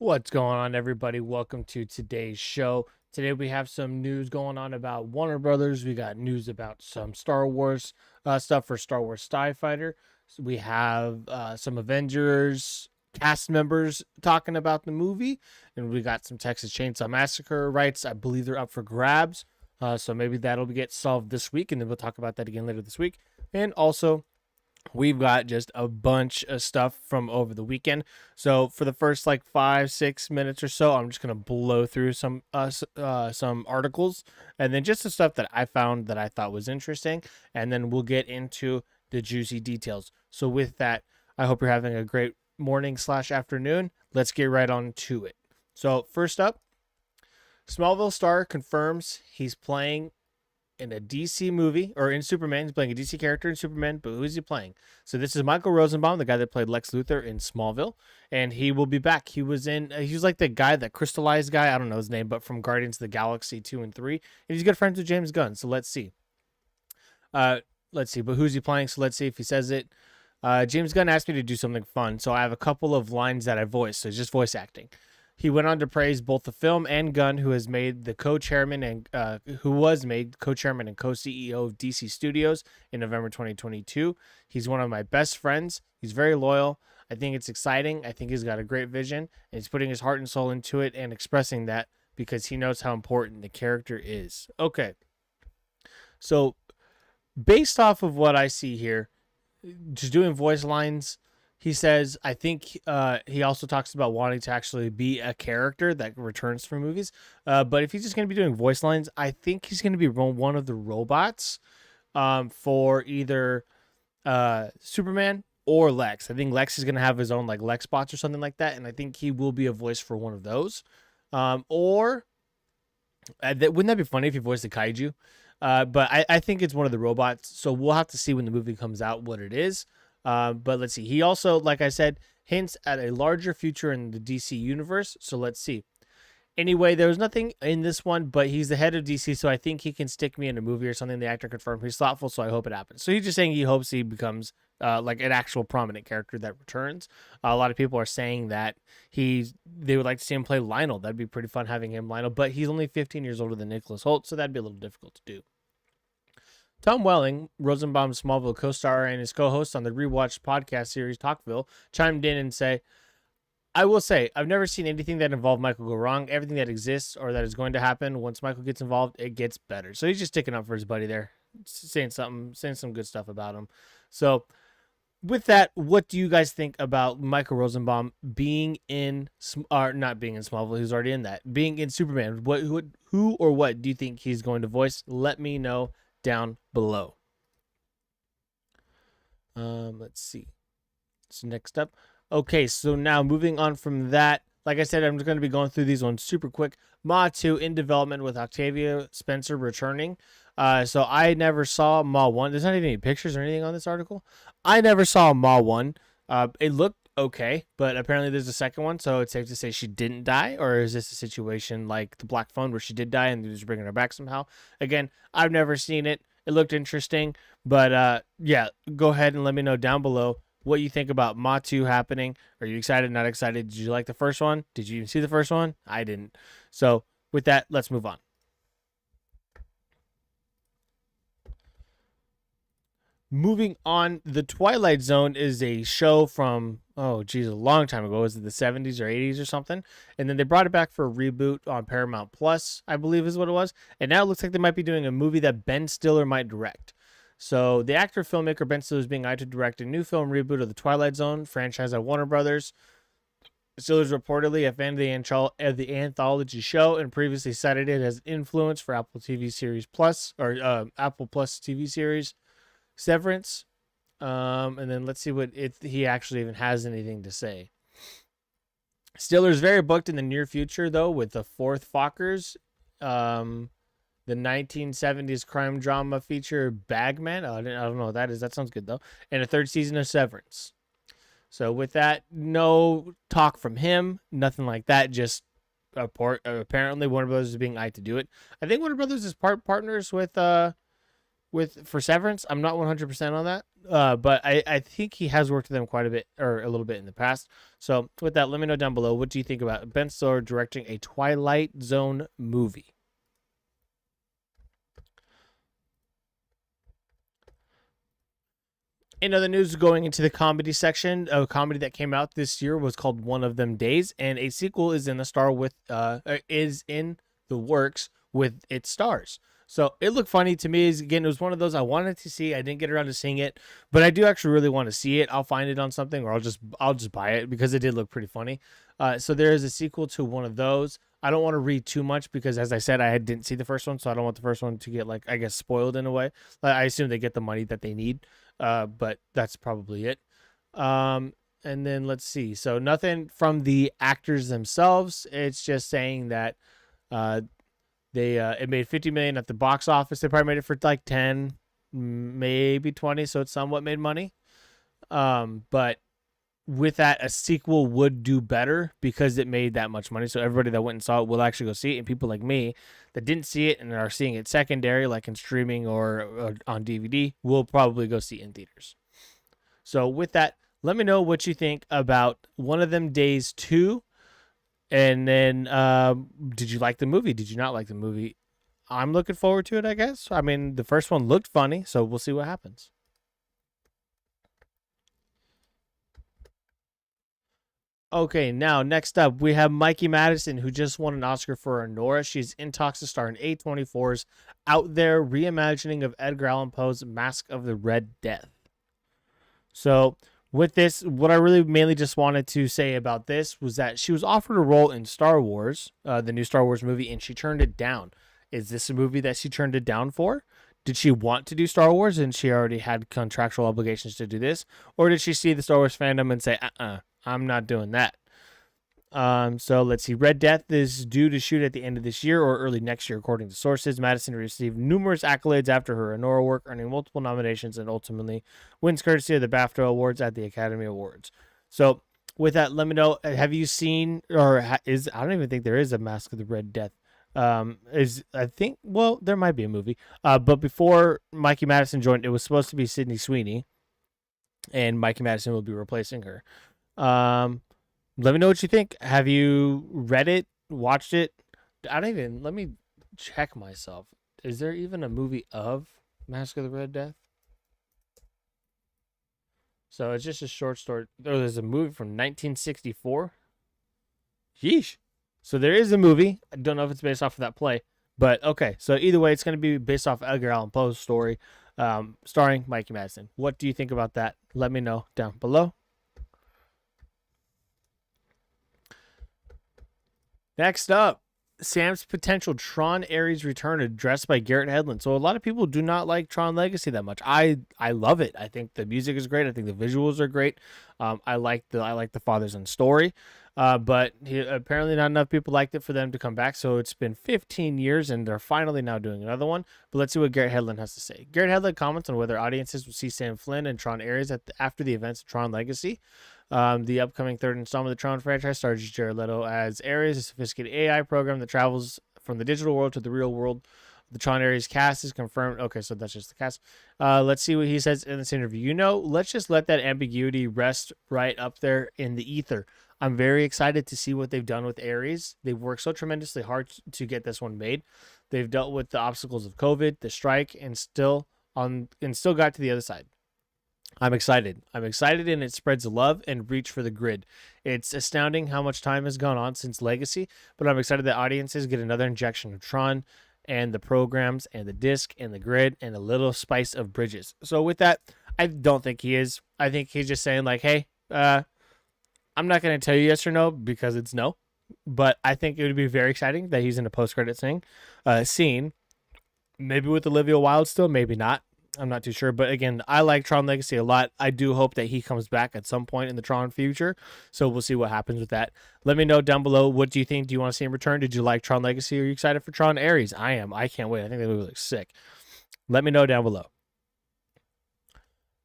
What's going on, everybody? Welcome to today's show. Today we have some news going on about Warner Brothers. We got news about some Star Wars stuff for Star Wars TIE Fighter. So we have some Avengers cast members talking about the movie, and we got some Texas Chainsaw Massacre rights. I believe they're up for grabs. So maybe that'll get solved this week, and then we'll talk about that again later this week. And also, we've got just a bunch of stuff from over the weekend. So for the first like 5-6 minutes or so, I'm just gonna blow through some articles, and then just the stuff that I found that I thought was interesting, and then we'll get into the juicy details. So with that, I hope you're having a great morning/afternoon. Let's get right on to it. So first up, Smallville star confirms he's playing in a DC movie, or in Superman. He's playing a DC character in Superman, but who is he playing? So this is Michael Rosenbaum, the guy that played Lex Luthor in Smallville, and he will be back. He was like the guy, that crystallized guy, I don't know his name, but from Guardians of the Galaxy 2 and 3, and he's good friends with James Gunn. So let's see. But who's he playing? So let's see if he says it. James Gunn asked me to do something fun, so I have a couple of lines that I voiced, so it's just voice acting. He went on to praise both the film and Gunn, who was made co-chairman and co-CEO of DC Studios in November 2022. He's one of my best friends. He's very loyal. I think it's exciting. I think he's got a great vision, and he's putting his heart and soul into it and expressing that because he knows how important the character is. Okay. So based off of what I see here, just doing voice lines, he says, I think he also talks about wanting to actually be a character that returns for movies. But if he's just going to be doing voice lines, I think he's going to be one of the robots for either Superman or Lex. I think Lex is going to have his own like Lex bots or something like that. And I think he will be a voice for one of those. Wouldn't that be funny if he voiced a kaiju? But I think it's one of the robots. So we'll have to see when the movie comes out what it is. But let's see. He also, like I said, hints at a larger future in the DC universe. So let's see. Anyway, there was nothing in this one, but he's the head of DC, so I think he can stick me in a movie or something. The actor confirmed he's thoughtful, so I hope it happens. So he's just saying he hopes he becomes like an actual prominent character that returns. A lot of people are saying that they would like to see him play Lionel. That'd be pretty fun having him Lionel, but he's only 15 years older than Nicholas Holt, so that'd be a little difficult to do. Tom Welling, Rosenbaum's Smallville co-star and his co-host on the rewatched podcast series Talkville, chimed in and I will say, I've never seen anything that involved Michael go wrong. Everything that exists or that is going to happen, once Michael gets involved, it gets better. So he's just sticking up for his buddy there, saying some good stuff about him. So with that, what do you guys think about Michael Rosenbaum being not being in Smallville? He's already in that. Being in Superman. Who or what do you think he's going to voice? Let me know down below. Let's see. So next up. Okay, so now moving on from that, like I said, I'm just going to be going through these ones super quick. Ma 2 in development with Octavia Spencer returning. So I never saw Ma 1. There's not even any pictures or anything on this article. I never saw Ma 1. It looked okay, but apparently there's a second one, so it's safe to say she didn't die, or is this a situation like the Black Phone where she did die and they're just bringing her back somehow? Again, I've never seen it. It looked interesting, but yeah, go ahead and let me know down below what you think about Ma 2 happening. Are you excited, not excited? Did you like the first one? Did you even see the first one? I didn't. So with that, let's move on. Moving on, The Twilight Zone is a show from, a long time ago. Was it the 70s or 80s or something? And then they brought it back for a reboot on Paramount Plus, I believe is what it was. And now it looks like they might be doing a movie that Ben Stiller might direct. So the actor-filmmaker Ben Stiller is being hired to direct a new film reboot of the Twilight Zone franchise at Warner Brothers. Stiller is reportedly a fan of the anthology show and previously cited it as influence for Apple TV series Plus, or Apple Plus TV series Severance. And then let's see if he actually even has anything to say. Stiller is very booked in the near future, though, with the fourth Fockers. The 1970s crime drama feature Bagman. I don't know what that is. That sounds good, though. And a third season of Severance. So with that, no talk from him. Nothing like that. Just apparently Warner Brothers is being eyed to do it. I think Warner Brothers is partners with for Severance. I'm not 100% on that, but I think he has worked with them quite a bit or a little bit in the past. So with that, let me know down below, what do you think about Ben Stiller directing a Twilight Zone movie? In other news, going into the comedy section, a comedy that came out this year was called One of Them Days, and a sequel is in the works with its stars. So it looked funny to me. Again, it was one of those I wanted to see. I didn't get around to seeing it, but I do actually really want to see it. I'll find it on something, or I'll just buy it because it did look pretty funny. So there is a sequel to one of those. I don't want to read too much because, as I said, I didn't see the first one, so I don't want the first one to get, like, I guess, spoiled in a way. I assume they get the money that they need, but that's probably it. And then let's see. So nothing from the actors themselves. It's just saying that it made 50 million at the box office. They probably made it for like 10, maybe 20, so it somewhat made money. But with that, a sequel would do better because it made that much money. So everybody that went and saw it will actually go see it, and people like me that didn't see it and are seeing it secondary, like in streaming or on DVD, will probably go see it in theaters. So with that, let me know what you think about One of Them Days 2. And then, did you like the movie? Did you not like the movie? I'm looking forward to it, I guess. I mean, the first one looked funny, so we'll see what happens. Okay, now next up, we have Mikey Madison, who just won an Oscar for Anora. She's in talks to star in A24's Out There reimagining of Edgar Allan Poe's Mask of the Red Death. So with this, what I really mainly just wanted to say about this was that she was offered a role in Star Wars, the new Star Wars movie, and she turned it down. Is this a movie that she turned it down for? Did she want to do Star Wars and she already had contractual obligations to do this? Or did she see the Star Wars fandom and say, I'm not doing that? So let's see. Red Death is due to shoot at the end of this year or early next year, according to sources. Madison received numerous accolades after her Anora work, earning multiple nominations and ultimately wins courtesy of the BAFTA Awards at the Academy Awards. So with that, let me know. Have you seen, I don't even think there is a Mask of the Red Death. There might be a movie. But before Mikey Madison joined, it was supposed to be Sydney Sweeney, and Mikey Madison will be replacing her. Let me know what you think. Have you read it, watched it? Let me check myself. Is there even a movie of Mask of the Red Death? So it's just a short story. There's a movie from 1964. Yeesh. So there is a movie. I don't know if it's based off of that play, but okay. So either way, it's going to be based off Edgar Allan Poe's story, starring Mikey Madison. What do you think about that? Let me know down below. Next up, Sam's potential Tron Ares return addressed by Garrett Hedlund. So a lot of people do not like Tron Legacy that much. I love it. I think the music is great. I think the visuals are great. I like the fathers and story. But apparently not enough people liked it for them to come back. So it's been 15 years and they're finally now doing another one. But let's see what Garrett Hedlund has to say. Garrett Hedlund comments on whether audiences will see Sam Flynn and Tron Ares after the events of Tron Legacy. The upcoming third installment of the Tron franchise stars Jared Leto as Ares, a sophisticated AI program that travels from the digital world to the real world. The Tron Ares cast is confirmed. Okay, so that's just the cast. Let's see what he says in this interview. Let's just let that ambiguity rest right up there in the ether. I'm very excited to see what they've done with Ares. They've worked so tremendously hard to get this one made. They've dealt with the obstacles of COVID, the strike, and still got to the other side. I'm excited. And it spreads love and reach for the grid. It's astounding how much time has gone on since Legacy, but I'm excited that audiences get another injection of Tron and the programs and the disc and the grid and a little spice of Bridges. So with that, I don't think he is. I think he's just saying like, hey, I'm not going to tell you yes or no because it's no, but I think it would be very exciting that he's in a post-credit scene, maybe with Olivia Wilde still, maybe not. I'm not too sure, but again, I like Tron Legacy a lot. I do hope that he comes back at some point in the Tron future, so we'll see what happens with that. Let me know down below, what do you think? Do you want to see him return? Did you like Tron Legacy? Are you excited for Tron Ares? I am. I can't wait. I think the movie looks sick. Let me know down below.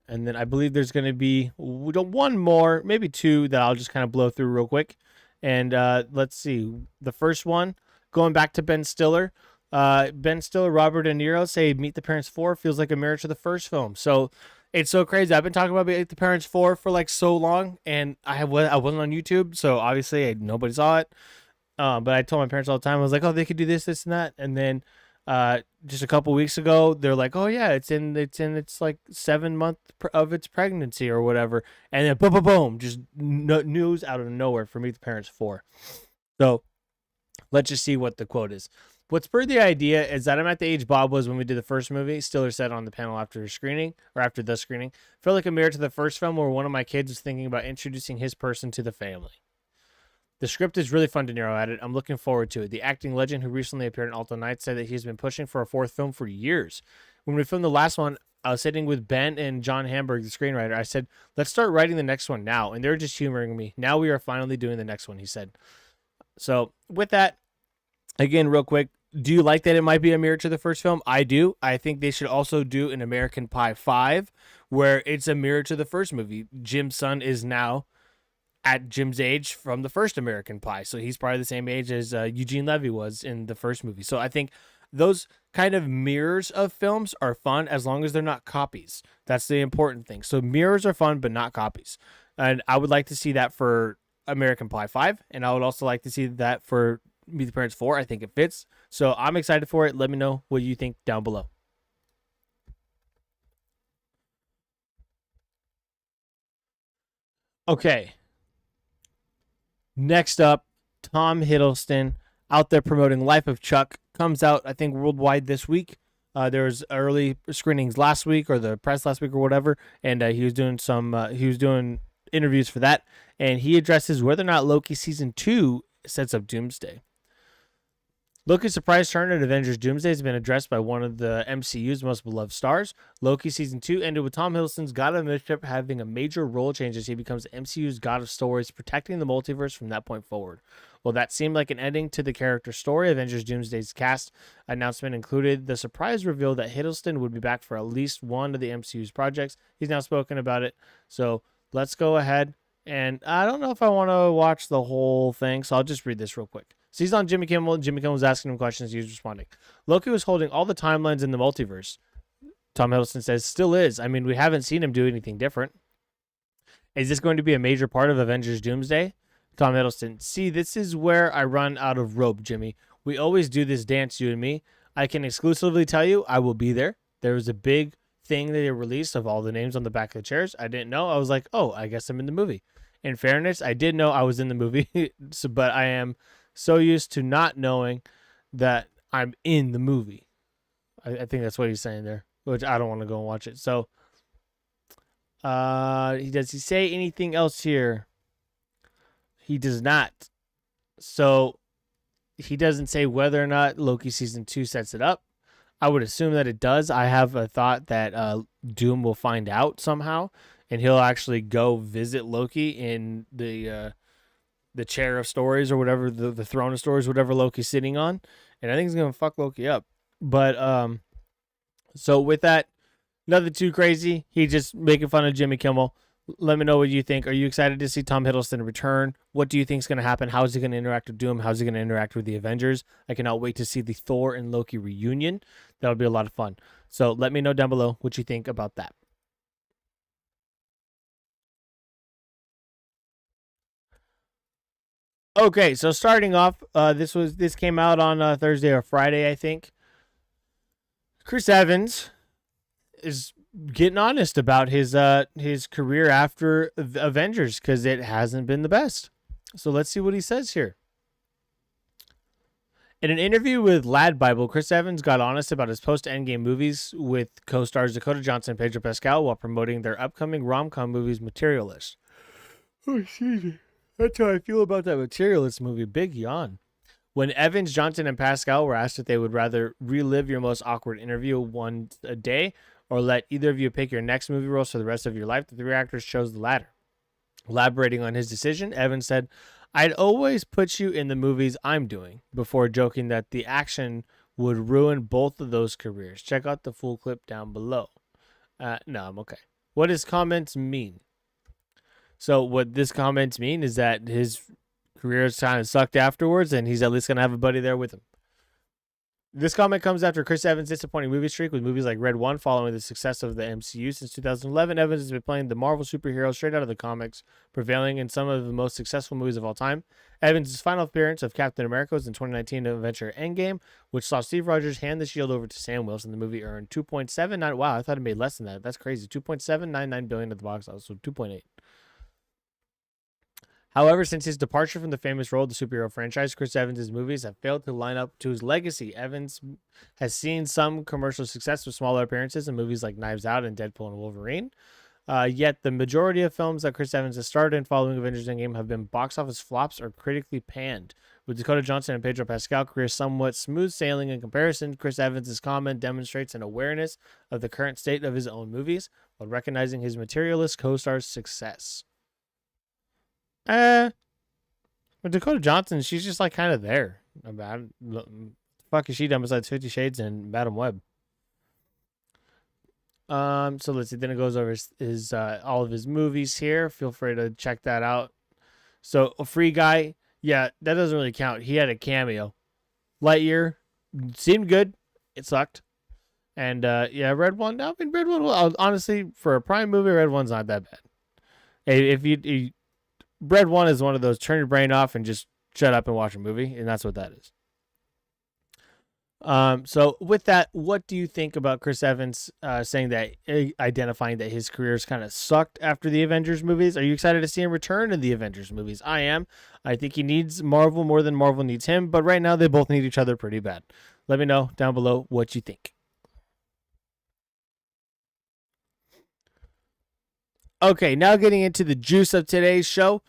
And then I believe there's going to be one more, maybe two, that I'll just kind of blow through real quick. And let's see. The first one, going back to Ben Stiller. Ben Stiller, Robert De Niro say Meet the Parents 4 feels like a mirror to the first film. So it's so crazy. I've been talking about Meet the Parents 4 for like so long, and I wasn't on YouTube, so obviously nobody saw it. But I told my parents all the time, I was like, oh, they could do this, this, and that. And then just a couple weeks ago, they're like, oh yeah, it's like 7 month of its pregnancy or whatever. And then boom, boom, boom, just news out of nowhere for Meet the Parents 4. So let's just see what the quote is. What spurred the idea is that I'm at the age Bob was when we did the first movie. Stiller said on the panel after screening, or after the screening, felt like a mirror to the first film where one of my kids was thinking about introducing his person to the family. The script is really fun, De Niro added. I'm looking forward to it. The acting legend who recently appeared in Alto Night said that he's been pushing for a fourth film for years. When we filmed the last one, I was sitting with Ben and John Hamburg, the screenwriter. I said, let's start writing the next one now. And they're just humoring me. Now we are finally doing the next one, he said. So with that, again, real quick, do you like that it might be a mirror to the first film? I do. I think they should also do an American Pie 5 where it's a mirror to the first movie. Jim's son is now at Jim's age from the first American Pie. So he's probably the same age as Eugene Levy was in the first movie. So I think those kind of mirrors of films are fun as long as they're not copies. That's the important thing. So mirrors are fun, but not copies. And I would like to see that for American Pie 5. And I would also like to see that for Meet the Parents 4. I think it fits. So I'm excited for it. Let me know what you think down below. Okay. Next up, Tom Hiddleston out there promoting Life of Chuck. Comes out, I think, worldwide this week. There was early screenings last week, or the press last week, or whatever, and he was doing interviews for that, and he addresses whether or not Loki season 2 sets up Doomsday. Loki's surprise turn at Avengers Doomsday has been addressed by one of the MCU's most beloved stars. Loki Season 2 ended with Tom Hiddleston's God of Mischief having a major role change as he becomes the MCU's God of Stories, protecting the multiverse from that point forward. Well, that seemed like an ending to the character's story. Avengers Doomsday's cast announcement included the surprise reveal that Hiddleston would be back for at least one of the MCU's projects. He's now spoken about it. So let's go ahead. And I don't know if I want to watch the whole thing, so I'll just read this real quick. So he's on Jimmy Kimmel. Jimmy Kimmel was asking him questions. He was responding. Loki was holding all the timelines in the multiverse. Tom Hiddleston says, still is. I mean, we haven't seen him do anything different. Is this going to be a major part of Avengers Doomsday? Tom Hiddleston, see, this is where I run out of rope, Jimmy. We always do this dance, you and me. I can exclusively tell you I will be there. There was a big thing that they released of all the names on the back of the chairs. I didn't know. I was like, oh, I guess I'm in the movie. In fairness, I did know I was in the movie, but I am so used to not knowing that I'm in the movie. I think that's what he's saying there, which I don't want to go and watch it. So, does he say anything else here? He does not. So, he doesn't say whether or not Loki Season 2 sets it up. I would assume that it does. I have a thought that Doom will find out somehow, and he'll actually go visit Loki in the chair of stories or whatever, the throne of stories, whatever Loki's sitting on. And I think he's going to fuck Loki up. But, so with that, nothing too crazy. He just making fun of Jimmy Kimmel. Let me know what you think. Are you excited to see Tom Hiddleston return? What do you think is going to happen? How is he going to interact with Doom? How is he going to interact with the Avengers? I cannot wait to see the Thor and Loki reunion. That'll be a lot of fun. So let me know down below what you think about that. Okay, so starting off, this came out on Thursday or Friday, I think. Chris Evans is getting honest about his career after Avengers because it hasn't been the best. So let's see what he says here. In an interview with Lad Bible, Chris Evans got honest about his post-Endgame movies with co-stars Dakota Johnson and Pedro Pascal while promoting their upcoming rom-com movies Materialist. Oh, excuse me. That's how I feel about that Materialist movie. Big yawn. When Evans, Johnson, and Pascal were asked if they would rather relive your most awkward interview one a day or let either of you pick your next movie roles for the rest of your life, the three actors chose the latter. Elaborating on his decision, Evans said, I'd always put you in the movies I'm doing, before joking that the action would ruin both of those careers. Check out the full clip down below. No, I'm okay. What does comments mean? So what this comments mean is that his career is kind of sucked afterwards, and he's at least going to have a buddy there with him. This comment comes after Chris Evans' disappointing movie streak with movies like Red One following the success of the MCU since 2011. Evans has been playing the Marvel superhero straight out of the comics, prevailing in some of the most successful movies of all time. Evans' final appearance of Captain America was in 2019 Adventure Endgame, which saw Steve Rogers hand the shield over to Sam Wilson. The movie earned 2.79. Wow, I thought it made less than that. That's crazy. 2.799 billion at the box office, so 2.8. However, since his departure from the famous role of the superhero franchise, Chris Evans' movies have failed to line up to his legacy. Evans has seen some commercial success with smaller appearances in movies like Knives Out and Deadpool and Wolverine. Yet the majority of films that Chris Evans has starred in following Avengers Endgame have been box office flops or critically panned. With Dakota Johnson and Pedro Pascal careers somewhat smooth sailing in comparison, Chris Evans' comment demonstrates an awareness of the current state of his own movies while recognizing his materialist co-star's success. But Dakota Johnson, she's just like kind of there. About the fuck is she done besides 50 Shades and Madam Web? So let's see. Then it goes over his all of his movies here. Feel free to check that out. So a Free Guy, yeah, that doesn't really count. He had a cameo. Lightyear seemed good. It sucked. And yeah, Red One. I mean, Red One. Honestly, for a Prime movie, Red One's not that bad. If you Red One is one of those turn your brain off and just shut up and watch a movie, and that's what that is. So with that, what do you think about Chris Evans saying that, identifying that his career's kind of sucked after the Avengers movies? Are you excited to see him return in the Avengers movies? I am. I think he needs Marvel more than Marvel needs him, but right now they both need each other pretty bad. Let me know down below what you think. Okay, now getting into the juice of today's show.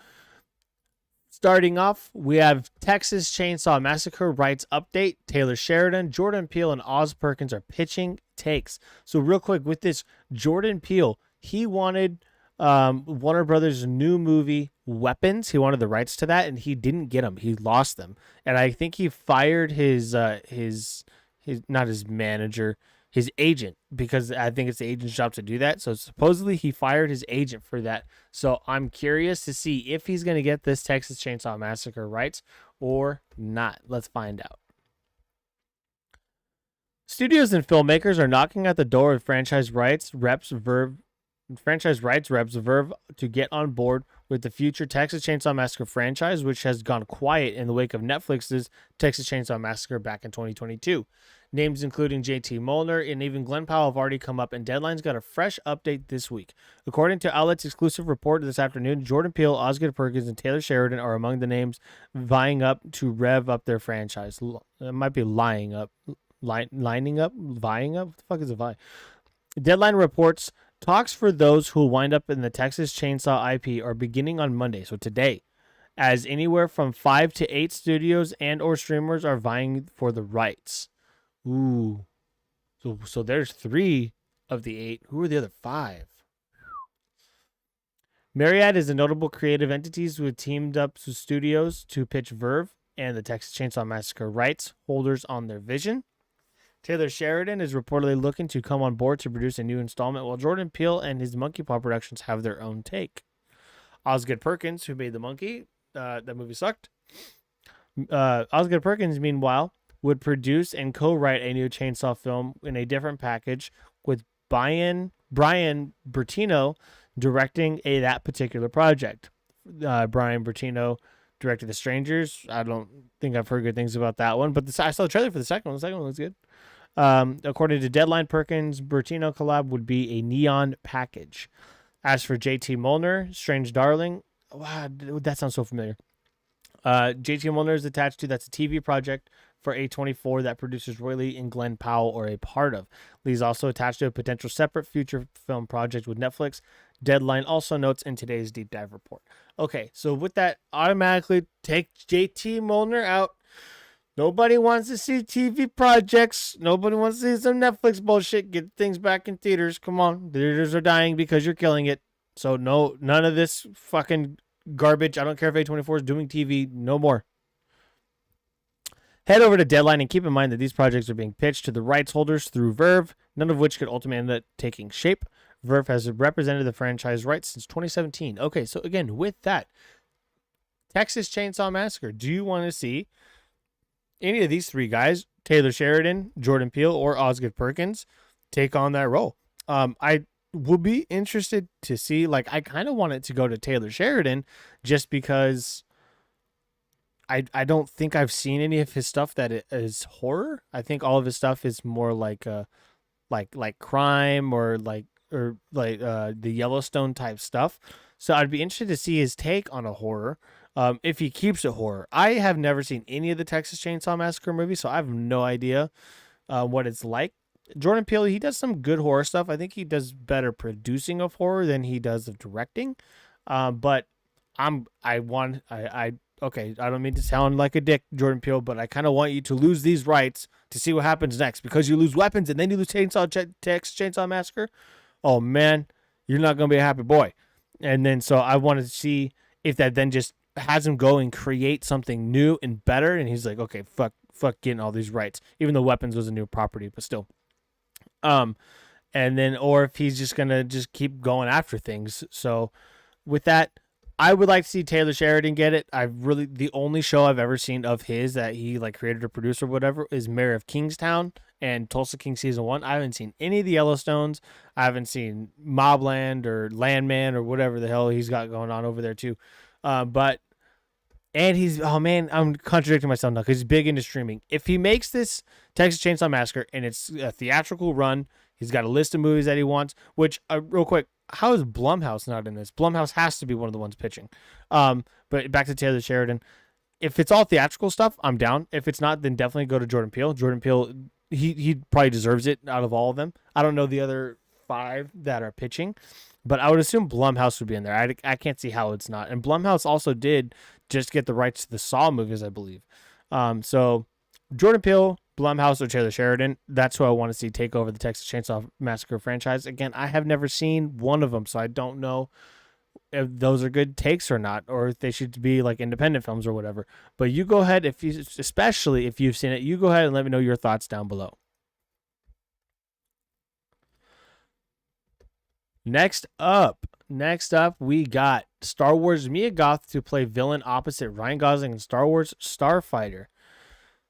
Starting off, we have Texas Chainsaw Massacre Rights Update. Taylor Sheridan, Jordan Peele, and Oz Perkins are pitching takes. So real quick with this, Jordan Peele, he wanted Warner Brothers' new movie, Weapons. He wanted the rights to that, and he didn't get them. He lost them. And I think he fired his not his manager, his agent, because I think it's the agent's job to do that. So supposedly he fired his agent for that. So I'm curious to see if he's going to get this Texas Chainsaw Massacre rights or not. Let's find out. Studios and filmmakers are knocking at the door of franchise rights reps Verve to get on board with the future Texas Chainsaw Massacre franchise, which has gone quiet in the wake of Netflix's Texas Chainsaw Massacre back in 2022. Names including JT Molnar and even Glenn Powell have already come up, and Deadline's got a fresh update this week. According to Outlet's exclusive report this afternoon, Jordan Peele, Osgood Perkins, and Taylor Sheridan are among the names vying up to rev up their franchise. It might be lining up. Vying up? What the fuck is a vie? Deadline reports talks for those who will wind up in the Texas Chainsaw IP are beginning on Monday, so today, as anywhere from 5 to 8 studios and or streamers are vying for the rights. Ooh. So there's 3 of the 8. Who are the other 5? Myriad is a notable creative entities who have teamed up with studios to pitch Verve and the Texas Chainsaw Massacre rights holders on their vision. Taylor Sheridan is reportedly looking to come on board to produce a new installment, while Jordan Peele and his Monkey Paw Productions have their own take. Osgood Perkins, who made The Monkey, that movie sucked. Osgood Perkins, meanwhile, would produce and co-write a new Chainsaw film in a different package, with Brian Bertino directing that particular project. Brian Bertino directed The Strangers. I don't think I've heard good things about that one, but I saw the trailer for the second one. The second one looks good. According to Deadline, Perkins Bertino collab would be a neon package. As for JT Molnar, Strange Darling, wow, that sounds so familiar. JT Molnar is attached to, that's a TV project for A24 that producers Roy Lee and Glenn Powell are a part of. Lee's also attached to a potential separate future film project with Netflix. Deadline also notes in today's deep dive report. Okay, so with that, automatically take JT Molnar out. Nobody wants to see TV projects. Nobody wants to see some Netflix bullshit. Get things back in theaters. Come on. Theaters are dying because you're killing it. So no, none of this fucking garbage. I don't care if A24 is doing TV. No more. Head over to Deadline and keep in mind that these projects are being pitched to the rights holders through Verve, none of which could ultimately end up taking shape. Verve has represented the franchise rights since 2017. Okay, so again, with that, Texas Chainsaw Massacre, do you want to see any of these 3 guys Taylor Sheridan, Jordan Peele, or Osgood Perkins take on that role. I would be interested to see, like, I kind of want it to go to Taylor Sheridan just because I don't think I've seen any of his stuff that is horror. I think all of his stuff is more like like crime or the Yellowstone type stuff. So I'd be interested to see his take on a horror. If he keeps it horror. I have never seen any of the Texas Chainsaw Massacre movies, so I have no idea what it's like. Jordan Peele, he does some good horror stuff. I think he does better producing of horror than he does of directing. But okay, I don't mean to sound like a dick, Jordan Peele, but I kind of want you to lose these rights to see what happens next, because you lose weapons and then you lose Texas Chainsaw Massacre. Oh man, you're not gonna be a happy boy. And then so I wanted to see if that then just has him go and create something new and better. And he's like, okay, fuck getting all these rights, even though weapons was a new property, but still. And then, or if he's just gonna just keep going after things. So with that, I would like to see Taylor Sheridan get it. The only show I've ever seen of his that he like created or produced or whatever is Mayor of Kingstown and Tulsa King season 1. I haven't seen any of the Yellowstones. I haven't seen Mobland or Landman or whatever the hell he's got going on over there too. And oh man, I'm contradicting myself now because he's big into streaming. If he makes this Texas Chainsaw Massacre and it's a theatrical run, he's got a list of movies that he wants, which, real quick, how is Blumhouse not in this? Blumhouse has to be one of the ones pitching. But back to Taylor Sheridan. If it's all theatrical stuff, I'm down. If it's not, then definitely go to Jordan Peele. Jordan Peele, he probably deserves it out of all of them. I don't know the other 5 that are pitching, but I would assume Blumhouse would be in there. I can't see how it's not. And Blumhouse also did just get the rights to the Saw movies, I believe. So Jordan Peele, Blumhouse, or Taylor Sheridan, that's who I want to see take over the Texas Chainsaw Massacre franchise. Again, I have never seen one of them, so I don't know if those are good takes or not, or if they should be like independent films or whatever. But you go ahead, especially if you've seen it, you go ahead and let me know your thoughts down below. Next up, we got Star Wars Mia Goth to play villain opposite Ryan Gosling in Star Wars Starfighter.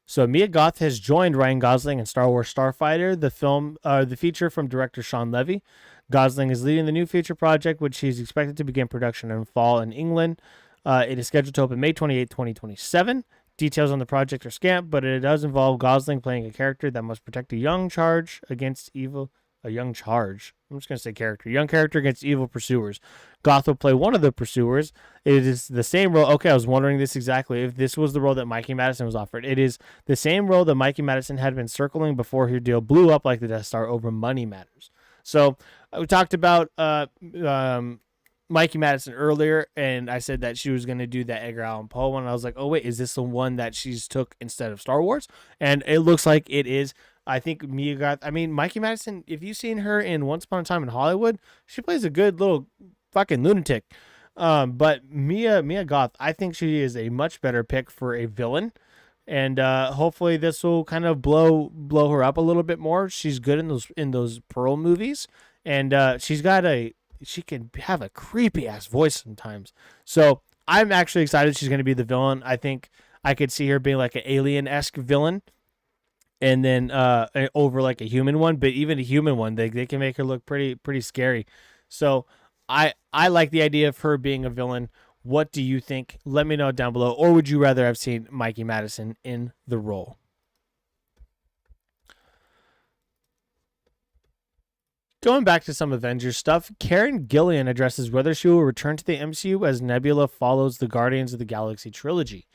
So Mia Goth has joined Ryan Gosling in Star Wars Starfighter, the feature from director Sean Levy. Gosling is leading the new feature project, which he's expected to begin production in fall in England. It is scheduled to open May 28, 2027. Details on the project are scant, but it does involve Gosling playing a character that must protect a young charge against evil. A young charge. I'm just going to say character. Young character against evil pursuers. Goth will play one of the pursuers. It is the same role. Okay, I was wondering this exactly. If this was the role that Mikey Madison was offered. It is the same role that Mikey Madison had been circling before her deal blew up like the Death Star over money matters. So we talked about Mikey Madison earlier, and I said that she was going to do that Edgar Allan Poe one. I was like, oh, wait, is this the one that she's took instead of Star Wars? And it looks like it is. I think Mikey Madison, if you've seen her in Once Upon a Time in Hollywood, she plays a good little fucking lunatic. But Mia Goth, I think she is a much better pick for a villain. And hopefully this will kind of blow her up a little bit more. She's good in those Pearl movies. And she can have a creepy ass voice sometimes. So I'm actually excited she's going to be the villain. I think I could see her being like an alien-esque villain. And then over like a human one, but even a human one, they can make her look pretty scary. So I like the idea of her being a villain. What do you think? Let me know down below. Or would you rather have seen Mikey Madison in the role? Going back to some Avengers stuff, Karen Gillan addresses whether she will return to the MCU as Nebula follows the Guardians of the Galaxy trilogy.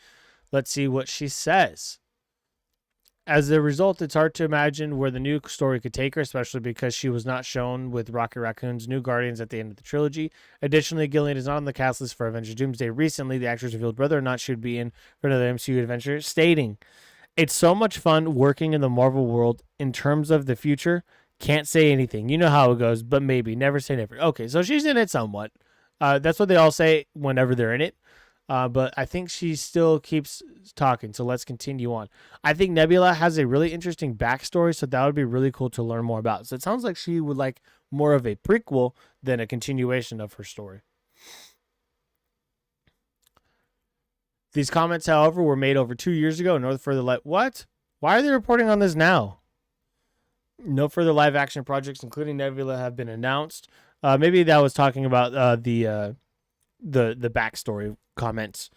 Let's see what she says. As a result, it's hard to imagine where the new story could take her, especially because she was not shown with Rocket Raccoon's new Guardians at the end of the trilogy. Additionally, Gillian is not on the cast list for Avengers Doomsday. Recently, the actress revealed whether or not she would be in for another MCU adventure, stating, "It's so much fun working in the Marvel world. In terms of the future, can't say anything. You know how it goes, but maybe. Never say never." Okay, so she's in it somewhat. That's what they all say whenever they're in it. But I think she still keeps talking, so let's continue on. I think Nebula has a really interesting backstory, so that would be really cool to learn more about. So it sounds like she would like more of a prequel than a continuation of her story. These comments, however, were made over 2 years ago. No further what? Why are they reporting on this now? No further live action projects, including Nebula, have been announced. Maybe that was talking about the backstory comments.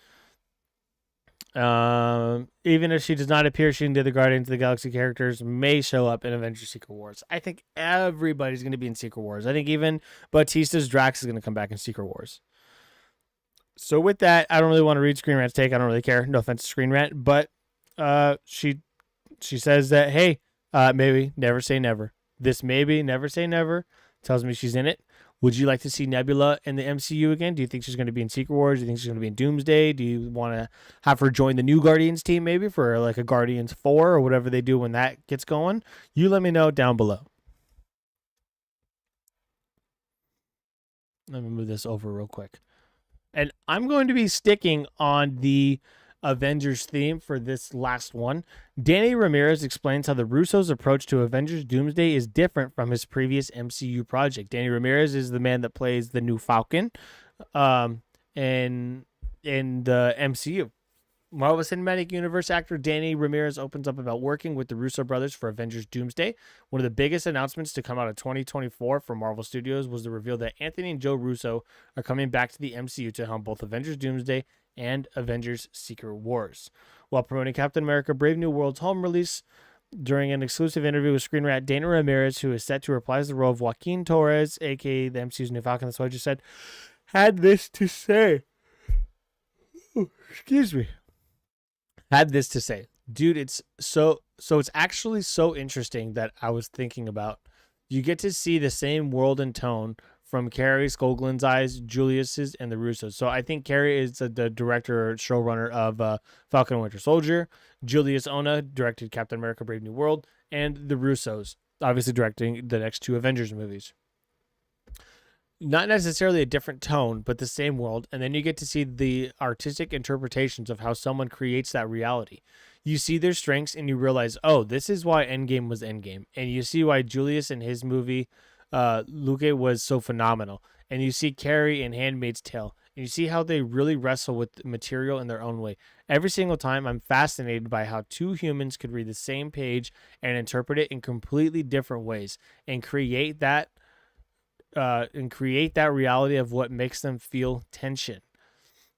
Even if she does not appear, she and the other Guardians of the Galaxy characters may show up in Avengers Secret Wars. I think everybody's going to be in Secret Wars. I think even Batista's Drax is going to come back in Secret Wars. So with that, I don't really want to read Screen Rant's take. I don't really care. No offense to Screen Rant, but she says that, hey, maybe never say never. This maybe never say never tells me she's in it. Would you like to see Nebula in the MCU again? Do you think she's going to be in Secret Wars? Do you think she's going to be in Doomsday? Do you want to have her join the new Guardians team maybe for like a Guardians 4 or whatever they do when that gets going? You let me know down below. Let me move this over real quick. And I'm going to be sticking on the Avengers theme for this last one. Danny Ramirez explains how the Russo's approach to Avengers Doomsday is different from his previous MCU project. Danny Ramirez is the man that plays the new Falcon in the MCU. Marvel Cinematic Universe actor Danny Ramirez opens up about working with the Russo brothers for Avengers Doomsday. One of the biggest announcements to come out of 2024 from Marvel Studios was the reveal that Anthony and Joe Russo are coming back to the MCU to helm both Avengers Doomsday and Avengers Secret Wars. While promoting Captain America Brave New World's home release, during an exclusive interview with Screen Rant, Danny Ramirez, who is set to reprise the role of Joaquin Torres, aka the MCU's new Falcon, that's what I just said, had this to say. Excuse me. Had this to say, dude, it's it's actually so interesting that I was thinking about. You get to see the same world and tone from Carrie Skoglund's eyes, Julius's, and the Russos. So I think Carrie is the director or showrunner of Falcon and Winter Soldier. Julius Ona directed Captain America Brave New World, and the Russos obviously directing the next two Avengers movies. Not necessarily a different tone, but the same world. And then you get to see the artistic interpretations of how someone creates that reality. You see their strengths and you realize, oh, this is why Endgame was Endgame. And you see why Julius in his movie, Luke, was so phenomenal. And you see Carrie in Handmaid's Tale. And you see how they really wrestle with material in their own way. Every single time, I'm fascinated by how two humans could read the same page and interpret it in completely different ways and create that reality of what makes them feel tension.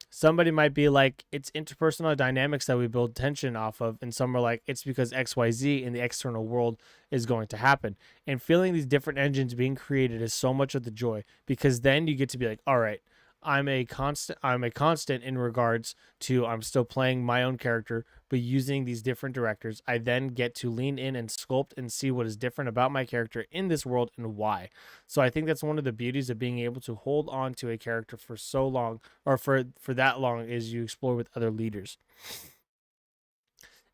Somebody might be like, it's interpersonal dynamics that we build tension off of, and some are like, it's because XYZ in the external world is going to happen. And feeling these different engines being created is so much of the joy, because then you get to be like, all right, I'm a constant in regards to I'm still playing my own character, but using these different directors. I then get to lean in and sculpt and see what is different about my character in this world and why. So I think that's one of the beauties of being able to hold on to a character for so long, or for that long, is you explore with other leaders.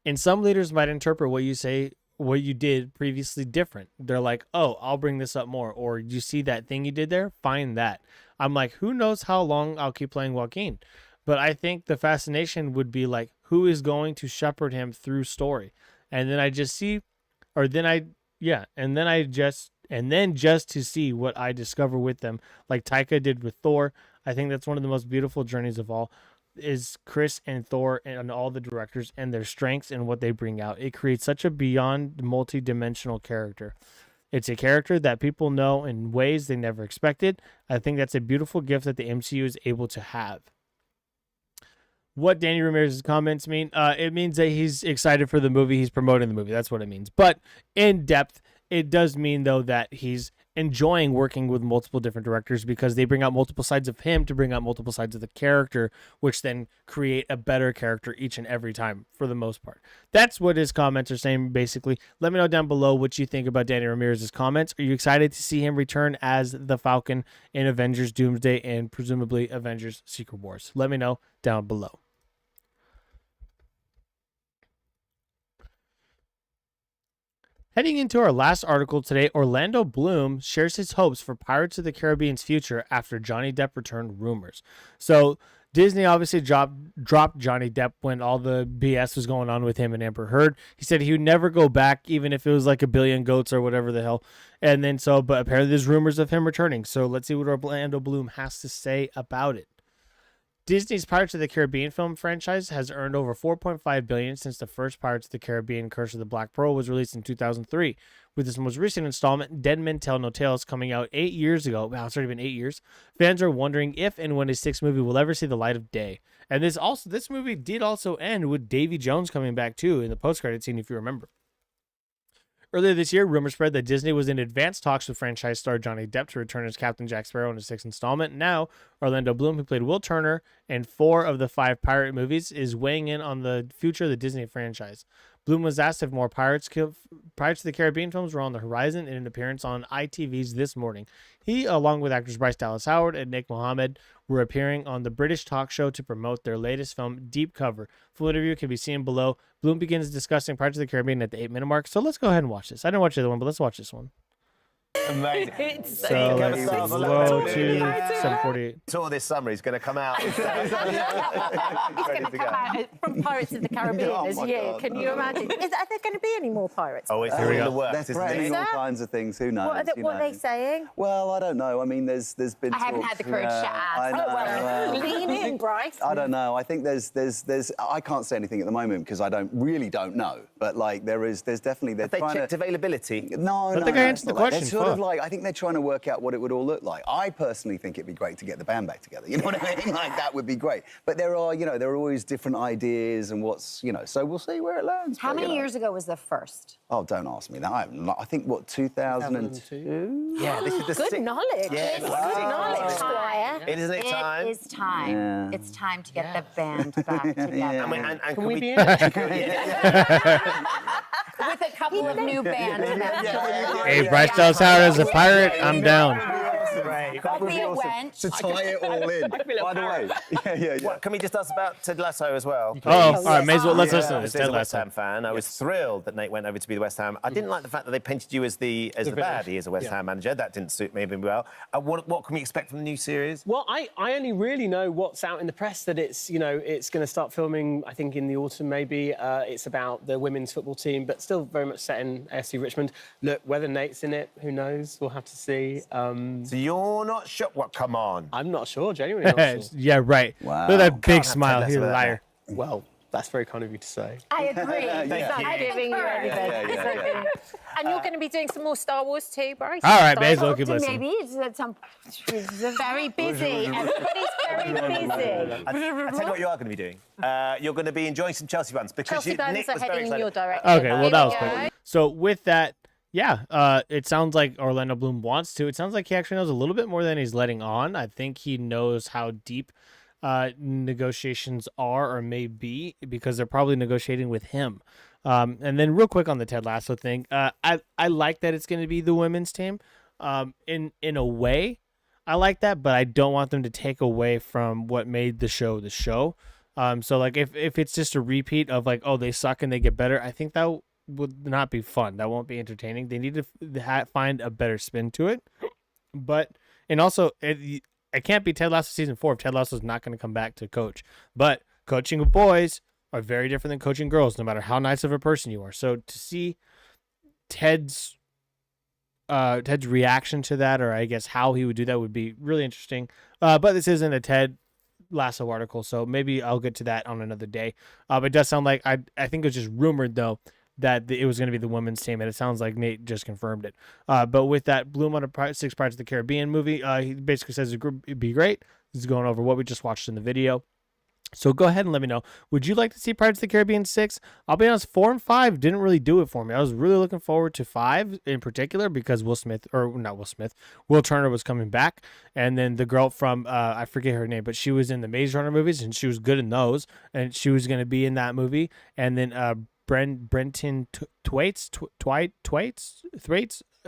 And some leaders might interpret what you say, what you did previously different. They're like, oh, I'll bring this up more. Or you see that thing you did there? Find that. I'm like, who knows how long I'll keep playing Joaquin? But I think the fascination would be like, who is going to shepherd him through story? And then I just see, or then I, yeah, and then just to see what I discover with them, like Taika did with Thor. I think that's one of the most beautiful journeys of all, is Chris and Thor and all the directors and their strengths and what they bring out. It creates such a beyond multi-dimensional character. It's a character that people know in ways they never expected. I think that's a beautiful gift that the MCU is able to have. What Danny Ramirez's comments mean? It means that he's excited for the movie. He's promoting the movie. That's what it means. But in depth, it does mean, though, that he's enjoying working with multiple different directors, because they bring out multiple sides of him to bring out multiple sides of the character, which then create a better character each and every time for the most part. That's what his comments are saying, basically. Let me know down below what you think about Danny Ramirez's comments. Are you excited to see him return as the Falcon in Avengers Doomsday and presumably Avengers Secret Wars? Let me know down below. Heading into our last article today, Orlando Bloom shares his hopes for Pirates of the Caribbean's future after Johnny Depp returned rumors. So Disney obviously dropped Johnny Depp when all the BS was going on with him and Amber Heard. He said he would never go back, even if it was like a billion goats or whatever the hell. And then but apparently there's rumors of him returning. So let's see what Orlando Bloom has to say about it. Disney's Pirates of the Caribbean film franchise has earned over $4.5 billion since the first Pirates of the Caribbean: Curse of the Black Pearl was released in 2003. With this most recent installment, Dead Men Tell No Tales, coming out 8 years ago. Wow, it's already been 8 years. Fans are wondering if and when a sixth movie will ever see the light of day. And this movie did also end with Davy Jones coming back too in the post-credit scene, if you remember. Earlier this year, rumors spread that Disney was in advanced talks with franchise star Johnny Depp to return as Captain Jack Sparrow in his sixth installment. Now, Orlando Bloom, who played Will Turner in 4 of the 5 pirate movies, is weighing in on the future of the Disney franchise. Bloom was asked if more Pirates of the Caribbean films were on the horizon in an appearance on ITV's This Morning. He, along with actors Bryce Dallas Howard and Nick Mohammed, were appearing on the British talk show to promote their latest film, Deep Cover. Full interview can be seen below. Bloom begins discussing Pirates of the Caribbean at the 8-minute mark. So let's go ahead and watch this. I didn't watch the other one, but let's watch this one. Amazing. So let's go to 7:48. Saw this summer. He's going to come out. He's going to come out from Pirates of the Caribbean Oh this my year. God, Can you imagine? Are there going to be any more pirates? Oh, it's Here we in go. the works, They're isn't threatening it? all kinds of things. Who knows? What are they saying? Well, I don't know. I mean, there's been. I haven't had the courage to ask. I know. Well, lean in, Bryce. I don't know. I think there's. I can't say anything at the moment because I don't know. But like, there's definitely they're Have they trying checked to. availability? No, Let no, the guy no, answer it's the not like- question, They're sort of fuck. like, I think they're trying to work out what it would all look like. I personally think it'd be great to get the band back together. You know what I mean? Like, that would be great. But there are always different ideas and so we'll see where it lands. How But, many you know. years ago was the first? Oh, don't ask me that. I think, 2002? Yeah, this is the Good sixth. knowledge. Yes. Good knowledge, Squire. Isn't it time? It is time. Yeah. It's time to get the band back together. And, and can we be in it? With a couple of new band members. Hey, Bryce Dallas Howard as a pirate, I'm down. That'd be a wench. To tie it all in. By the way, yeah. What, can we just ask about Ted Lasso as well? Oh, all right, may as well. Let's listen to I this. was Ted a West Lasso. Ham fan. I was thrilled that Nate went over to be the West Ham. I didn't like the fact that they painted you as the baddie as a West Ham manager. That didn't suit me very well. What can we expect from the new series? Well, I only really know what's out in the press, that it's going to start filming, I think, in the autumn maybe. It's about the women's football team, but still very much set in AFC Richmond. Look, whether Nate's in it, who knows? We'll have to see. So you're not sure? What? Come on. I'm not sure, genuinely not sure. Yeah, right. Wow. Look at that Can't big have smile. Ted He's a Lasso liar. Well, that's very kind of you to say. I agree. I'm giving you everything. Yeah. And you're going to be doing some more Star Wars too, Bryce? All right, may as well keep So listening. maybe it's at some. Very busy. Everybody's very busy. I tell you what you are going to be doing. You're going to be enjoying some Chelsea runs because Chelsea Nick Burns are was very heading in your excited. direction. Okay, well, Here that we was go. quick. So with that, yeah, it sounds like Orlando Bloom wants to. It sounds like he actually knows a little bit more than he's letting on. I think he knows how deep negotiations are or may be because they're probably negotiating with him. And then real quick on the Ted Lasso thing, I like that it's going to be the women's team. In a way, I like that, but I don't want them to take away from what made the show the show. So like if it's just a repeat of like, oh, they suck and they get better, I think that would not be fun. That won't be entertaining. They need to find a better spin to it. And also it can't be Ted Lasso season 4 if Ted Lasso is not going to come back to coach. But coaching boys are very different than coaching girls, no matter how nice of a person you are. So to see Ted's reaction to that, or I guess how he would do that, would be really interesting. But this isn't a Ted Lasso article, so maybe I'll get to that on another day. It does sound like I think it was just rumored though that it was going to be the women's team, and it sounds like Nate just confirmed it. But with that, Bloom on a 6 Pirates of the Caribbean movie, he basically says it'd be great. This is going over what we just watched in the video. So go ahead and let me know. Would you like to see Pirates of the Caribbean 6? I'll be honest, 4 and 5 didn't really do it for me. I was really looking forward to 5 in particular because Will Turner was coming back. And then the girl from, I forget her name, but she was in the Maze Runner movies and she was good in those. And she was going to be in that movie. And then Brenton Thwaites,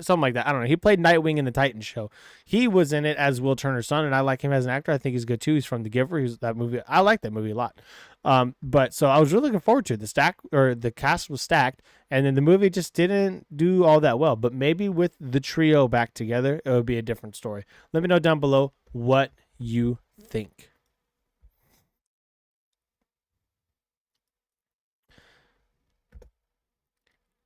something like that. I don't know. He played Nightwing in the Titans show. He was in it as Will Turner's son, and I like him as an actor. I think he's good too. He's from The Giver. That movie. I like that movie a lot. But so I was really looking forward to it. The cast was stacked, and then the movie just didn't do all that well. But maybe with the trio back together, it would be a different story. Let me know down below what you think.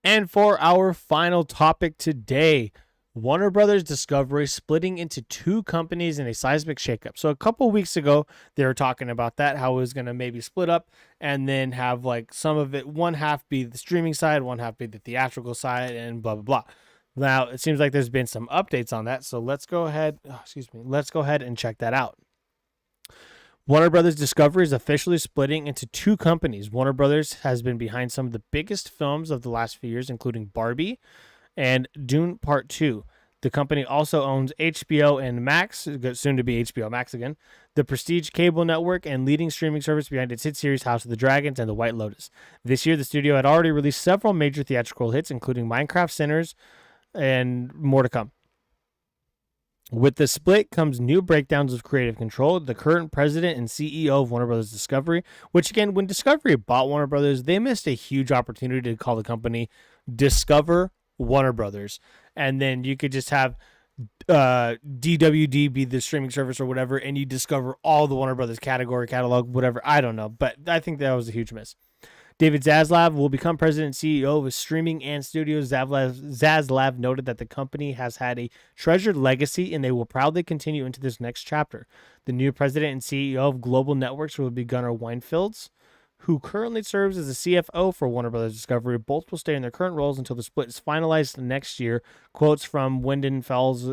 And for our final topic today, Warner Brothers Discovery splitting into two companies in a seismic shakeup. So a couple weeks ago, they were talking about that, how it was going to maybe split up and then have like some of it, one half be the streaming side, one half be the theatrical side, and blah, blah, blah. Now, it seems like there's been some updates on that. So let's go ahead. Let's go ahead and check that out. Warner Brothers Discovery is officially splitting into two companies. Warner Brothers has been behind some of the biggest films of the last few years, including Barbie and Dune Part 2. The company also owns HBO and Max, soon to be HBO Max again, the prestige cable network and leading streaming service behind its hit series House of the Dragons and The White Lotus. This year, the studio had already released several major theatrical hits, including Minecraft Sinners and more to come. With the split comes new breakdowns of creative control. The current president and CEO of Warner Brothers Discovery, which again, when Discovery bought Warner Brothers, they missed a huge opportunity to call the company Discover Warner Brothers, and then you could just have DWD be the streaming service or whatever, and you discover all the Warner Brothers catalog, whatever. I don't know, but I think that was a huge miss. David Zaslav will become president and CEO of streaming and studios. Zaslav noted that the company has had a treasured legacy and they will proudly continue into this next chapter. The new president and CEO of Global Networks will be Gunnar Weinfelds, who currently serves as the CFO for Warner Brothers Discovery. Both will stay in their current roles until the split is finalized next year. Quotes from Wyndon Fells,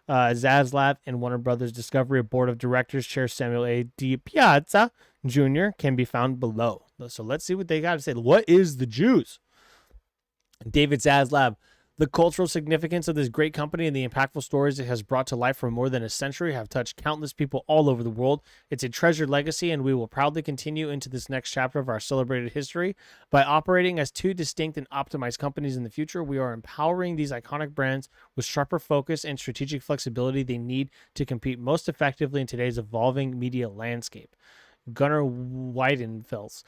Zaslav and Warner Brothers Discovery Board of Directors Chair Samuel A. DiPiazza Jr. can be found below. So let's see what they got to say. What is the juice? David Zaslav. The cultural significance of this great company and the impactful stories it has brought to life for more than a century have touched countless people all over the world. It's a treasured legacy, and we will proudly continue into this next chapter of our celebrated history. By operating as two distinct and optimized companies in the future, we are empowering these iconic brands with sharper focus and strategic flexibility they need to compete most effectively in today's evolving media landscape. Gunnar Weidenfels.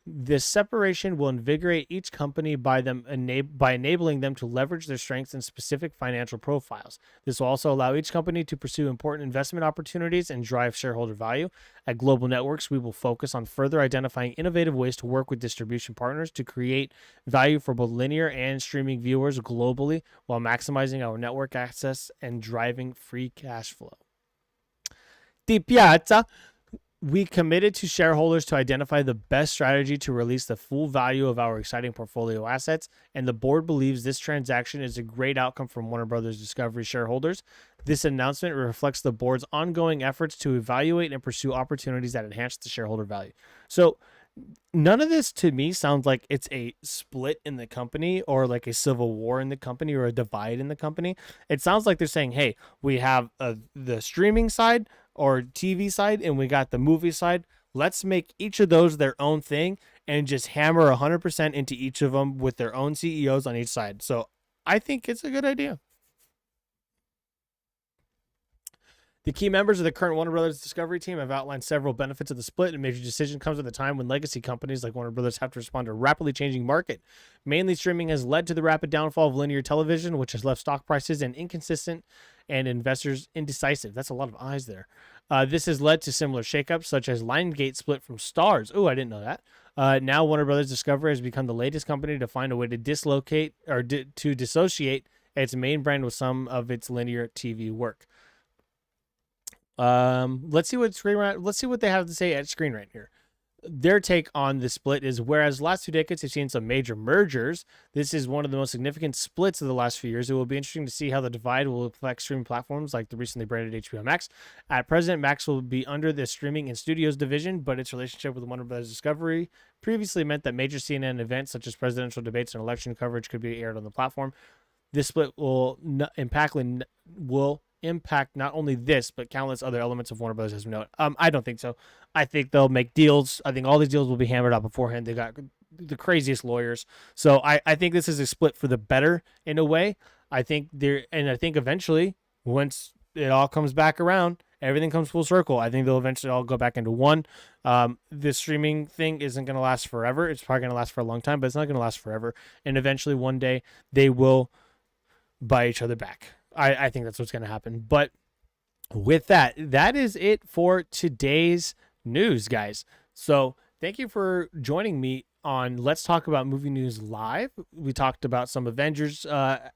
This separation will invigorate each company by enabling them to leverage their strengths and specific financial profiles. This will also allow each company to pursue important investment opportunities and drive shareholder value. At Global Networks, we will focus on further identifying innovative ways to work with distribution partners to create value for both linear and streaming viewers globally while maximizing our network access and driving free cash flow. DiPiazza. We committed to shareholders to identify the best strategy to release the full value of our exciting portfolio assets, and the board believes this transaction is a great outcome from Warner Brothers Discovery shareholders. This announcement reflects the board's ongoing efforts to evaluate and pursue opportunities that enhance the shareholder value. So none of this to me sounds like it's a split in the company or like a civil war in the company or a divide in the company. It sounds like they're saying, hey, we have the streaming side or TV side, and we got the movie side. Let's make each of those their own thing and just hammer 100% into each of them with their own CEOs on each side. So I think it's a good idea. The key members of the current Warner Brothers Discovery team have outlined several benefits of the split. A major decision comes at a time when legacy companies like Warner Brothers have to respond to a rapidly changing market. Mainly streaming has led to the rapid downfall of linear television, which has left stock prices inconsistent and investors indecisive. That's a lot of eyes there. This has led to similar shakeups, such as Lionsgate split from Starz. Oh, I didn't know that. Now Warner Brothers Discovery has become the latest company to find a way to dislocate or to dissociate its main brand with some of its linear TV work. Let's see what they have to say at Screen Rant here. Their take on the split is, whereas the last 2 decades have seen some major mergers, this is one of the most significant splits of the last few years. It will be interesting to see how the divide will affect streaming platforms like the recently branded HBO Max. At present, Max will be under the streaming and studios division, but its relationship with Warner Brothers Discovery previously meant that major CNN events such as presidential debates and election coverage could be aired on the platform. This split will impact not only this, but countless other elements of Warner Brothers, as we know it. I don't think so. I think they'll make deals. I think all these deals will be hammered out beforehand. They got the craziest lawyers. So I think this is a split for the better in a way. I think eventually, once it all comes back around, everything comes full circle. I think they'll eventually all go back into one. This streaming thing isn't going to last forever. It's probably going to last for a long time, but it's not going to last forever. And eventually one day they will buy each other back. I think that's what's going to happen. But with that is it for today's news, guys. So thank you for joining me on Let's Talk About Movie News Live. We talked about some Avengers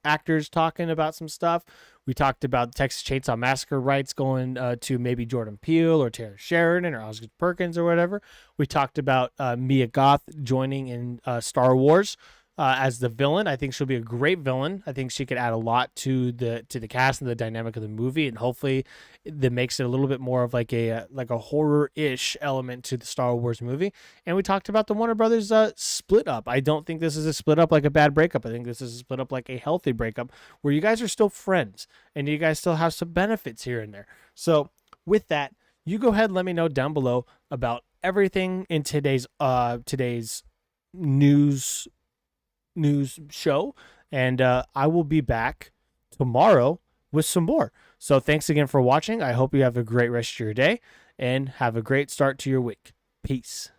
actors talking about some stuff. We talked about Texas Chainsaw Massacre rights going to maybe Jordan Peele or Taylor Sheridan or Oscar Perkins or whatever. We talked about Mia Goth joining in Star Wars as the villain. I think she'll be a great villain. I think she could add a lot to the cast and the dynamic of the movie, and hopefully that makes it a little bit more of like a horror-ish element to the Star Wars movie. And we talked about the Warner Brothers split up. I don't think this is a split up like a bad breakup. I think this is a split up like a healthy breakup where you guys are still friends and you guys still have some benefits here and there. So with that, you go ahead and let me know down below about everything in today's news show, and I will be back tomorrow with some more. So thanks again for watching. I hope you have a great rest of your day and have a great start to your week. Peace.